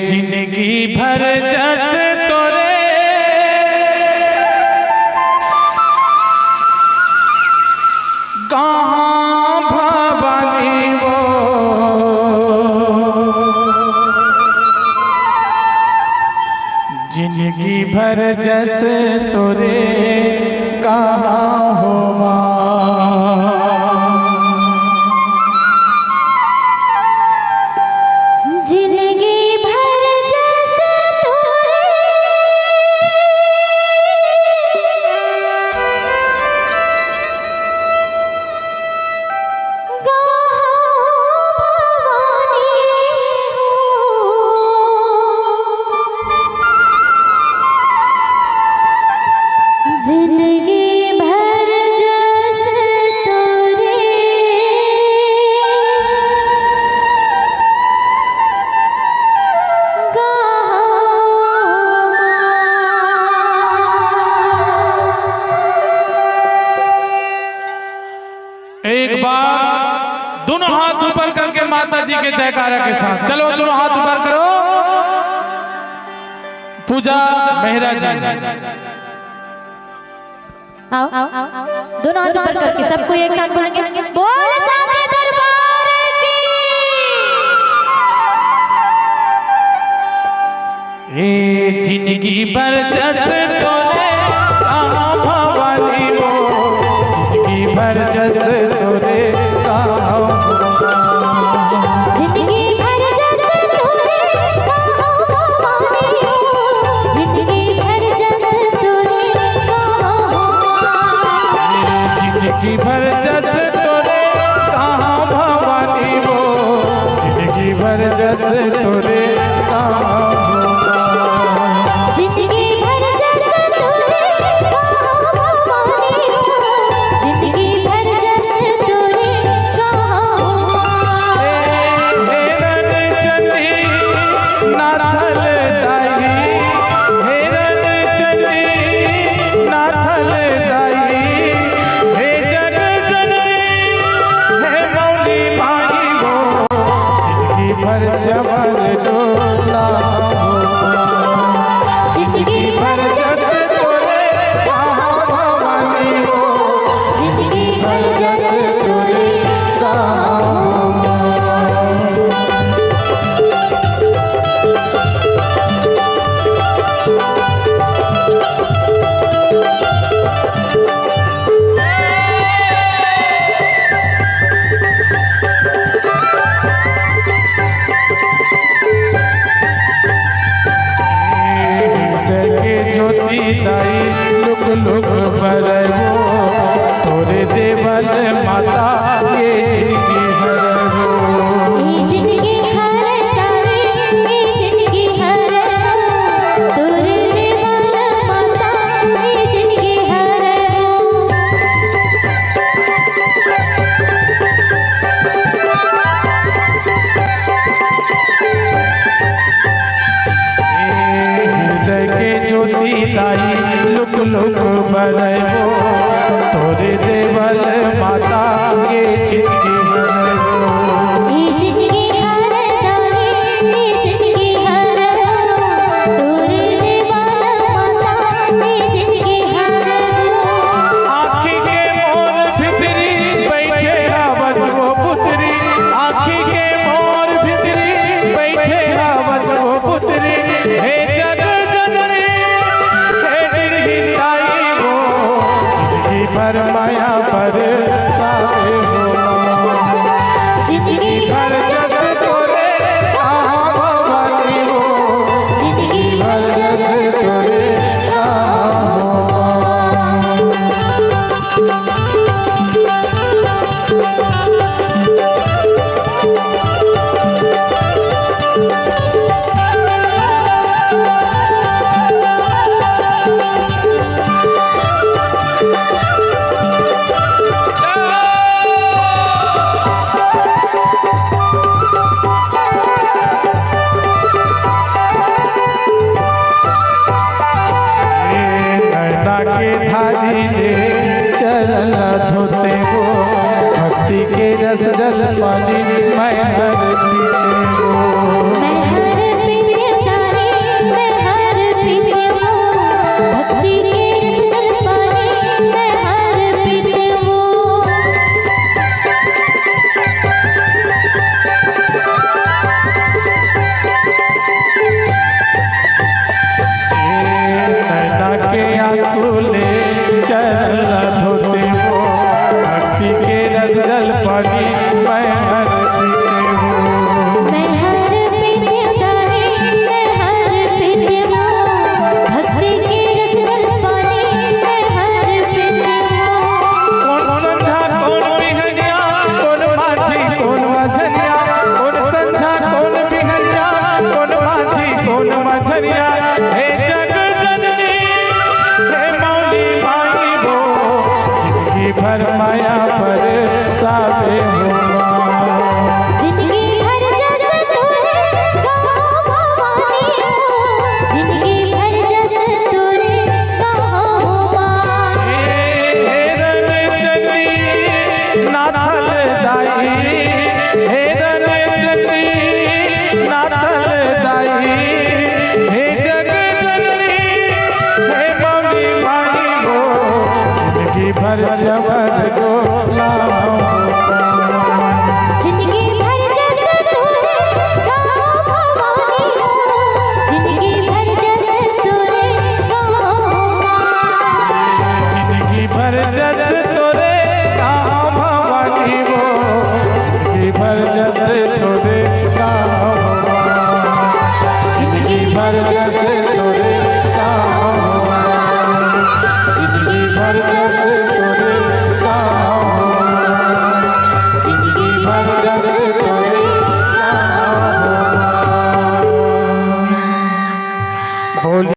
जिंदगी भर जस तोरे कहाँ भवानी वो जिंदगी भर जस तोरे कहाँ होवा एक बार दोनों हाथ ऊपर करके माता जी के जयकारा के साथ चलो दोनों हाथ ऊपर करो। पूजा मेहरा जी आओ दोनों हाथ ऊपर करके सबको एक साथ बोलेंगे बोल साचे दरबार की। ए जिंदगी भर जस तोरे कहाँ भवानी वो जिंदगी भर जस तोरे कहाँ जिंदगी भर जस तोरे कहाँ भवानी हो जिंदगी भर जस तोरे जिंदगी भर जस तोरे कहाँ भवानी वो जिंदगी भर जस तोरे कहाँ जिंदगी भर जस तोरे कहाँ भवानी हो जिंदगी भर जस तोरे कहाँ हेरन चली नाथल दाई हेरन चली नाथल दाई हे जग जननी हे मौली माई हो जिंदगी भर जमल डोला जिंदगी भर जस तोरे कहाँ भवानी हो जिंदगी भर जस तोरे कहाँ ज्योति दाई लुक लुक बरवो तोरे देवल माता ये जिंदगी हरवो ये जिंदगी हर तारे ये जिंदगी हर तोरे देवल माता ये जिंदगी हर हृदय के ज्योति दाई लुक लुक बरवो तोरे देवल माता ये रस जल पानी मैं हर पीते हो। मैं हर पीते तारी मैं हर पीते हूँ भक्ति के रस जल पानी मैं हर पीते हूँ। नैना के आंसू ले चरण धोते हो भक्ति के रस जल पानी मैं हर पीते हो। मैं हर पीते तारी मैं हर पीते हूँ भक्ति के रस जल पानी मैं हर पीते हूँ। कौन समझा कौन बिहनिया कौन माझी कौन मझनिया कौन समझा कौन बिहनिया कौन माझी कौन मझनिया हे जग जननी हे मौली भाई वो जिंदगी भर माया पर सावे हो। जिंदगी भर जस तोरे कहाँ भवानी हो जिंदगी भर जस तोरे कहाँ भवानी। हेरन चंडी नाथल दाई हेरन चंडी नाथल दाई हे जग जननी हे मौली भाई हो जिंदगी भर चवर गोला जिंदगी भर जस तोरे कहाँ भवानी हो जिंदगी भर जस तोरे कहाँ भवानी। जिंदगी भर जस तोरे कहाँ भवानी हो जिंदगी भर जस तोरे कहाँ भवानी। जिंदगी भर जस तोरे कहाँ भवानी। जिंदगी भर जस तोरे कहाँ भवानी। जिंदगी भर जस तोरे